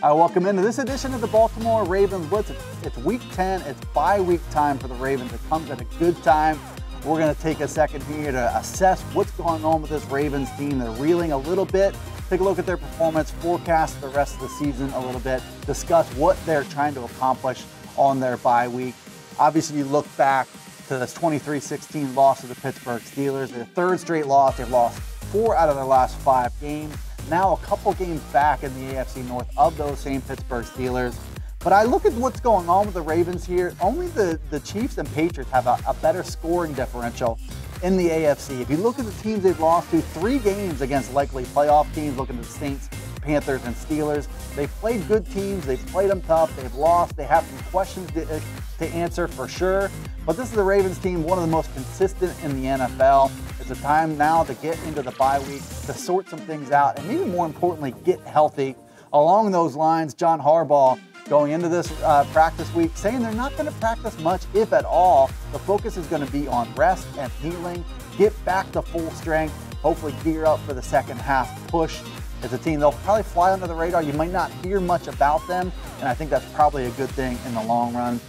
Welcome into this edition of the Baltimore Ravens Blitz. It's week 10. It's bye week time for the Ravens. It comes at a good time. We're going to take a second here to assess what's going on with this Ravens team. They're reeling a little bit. Take a look at their performance, forecast the rest of the season a little bit, discuss what they're trying to accomplish on their bye week. Obviously, you look back to this 23-16 loss to the Pittsburgh Steelers, their third straight loss. They've lost 4 out of their last 5 games. Now a couple games back in the AFC North of those same Pittsburgh Steelers. But I look at what's going on with the Ravens here. Only the Chiefs and Patriots have a better scoring differential in the AFC. If you look at the teams they've lost to, 3 games against likely playoff teams, looking at the Saints, Panthers, and Steelers. They've played good teams. They've played them tough. They've lost. They have some questions to answer for sure. But this is the Ravens team, one of the most consistent in the NFL. It's a time now to get into the bye week, to sort some things out, and maybe more importantly, get healthy. Along those lines, John Harbaugh going into this practice week saying they're not going to practice much, if at all. The focus is going to be on rest and healing, get back to full strength, hopefully gear up for the second half push. As a team, they'll probably fly under the radar. You might not hear much about them, and I think that's probably a good thing in the long run.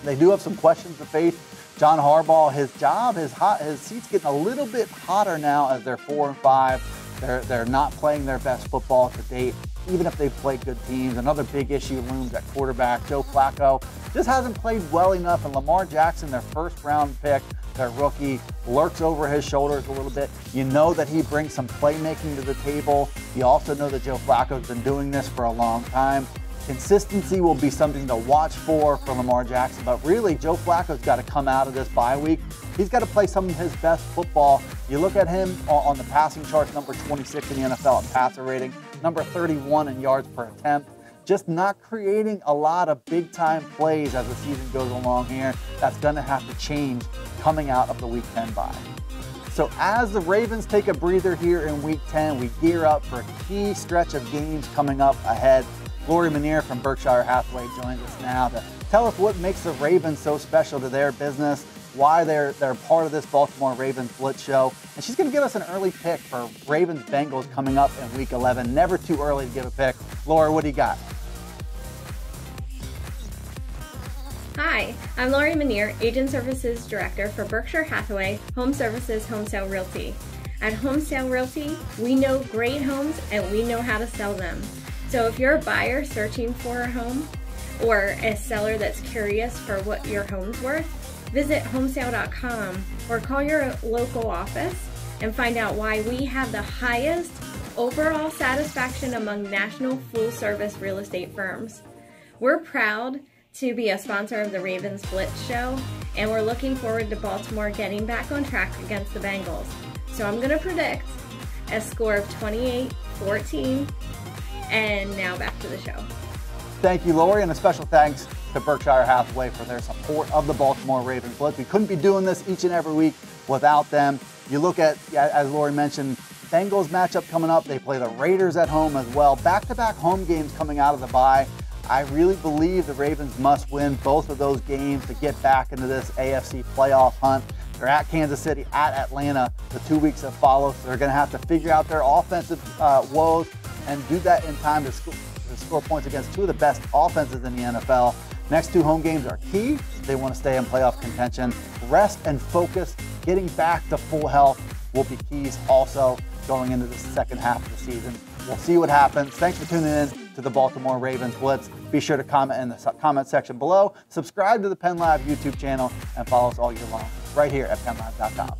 They do have some questions to face. John Harbaugh, his seat's getting a little bit hotter now as they're 4-5. They're not playing their best football to date, even if they've played good teams. Another big issue looms at quarterback. Joe Flacco just hasn't played well enough, and Lamar Jackson, their first-round pick, their rookie, lurks over his shoulders a little bit. You know that he brings some playmaking to the table. You also know that Joe Flacco's been doing this for a long time. Consistency will be something to watch for Lamar Jackson, but really Joe Flacco's got to come out of this bye week. He's got to play some of his best football. You look at him on the passing charts, number 26 in the NFL in passer rating, number 31 in yards per attempt. Just not creating a lot of big-time plays as the season goes along here. That's going to have to change coming out of the Week 10 bye. So as the Ravens take a breather here in Week 10, we gear up for a key stretch of games coming up ahead. Lori Manier from Berkshire Hathaway joins us now to tell us what makes the Ravens so special to their business, why they're part of this Baltimore Ravens Blitz show. And she's going to give us an early pick for Ravens-Bengals coming up in Week 11. Never too early to give a pick. Lori, what do you got? Hi, I'm Lori Manier, Agent Services Director for Berkshire Hathaway Home Services Home Sale Realty. At Home Sale Realty, we know great homes and we know how to sell them. So if you're a buyer searching for a home or a seller that's curious for what your home's worth, visit homesale.com or call your local office and find out why we have the highest overall satisfaction among national full-service real estate firms. We're proud to be a sponsor of the Ravens Blitz show, and we're looking forward to Baltimore getting back on track against the Bengals. So I'm going to predict a score of 28-14. And now back to the show. Thank you, Lori, and a special thanks to Berkshire Hathaway for their support of the Baltimore Ravens Blitz. We couldn't be doing this each and every week without them. You look at, as Lori mentioned, Bengals matchup coming up. They play the Raiders at home as well. Back-to-back home games coming out of the bye. I really believe the Ravens must win both of those games to get back into this AFC playoff hunt. They're at Kansas City, at Atlanta, the 2 weeks that follow. So they're going to have to figure out their offensive woes and do that in time to score points against 2 of the best offenses in the NFL. Next 2 home games are key. They want to stay in playoff contention. Rest and focus, getting back to full health will be keys also going into the second half of the season. We'll see what happens. Thanks for tuning in to the Baltimore Ravens Blitz. Be sure to comment in the comment section below. Subscribe to the PennLive YouTube channel and follow us all year long right here at PennLive.com.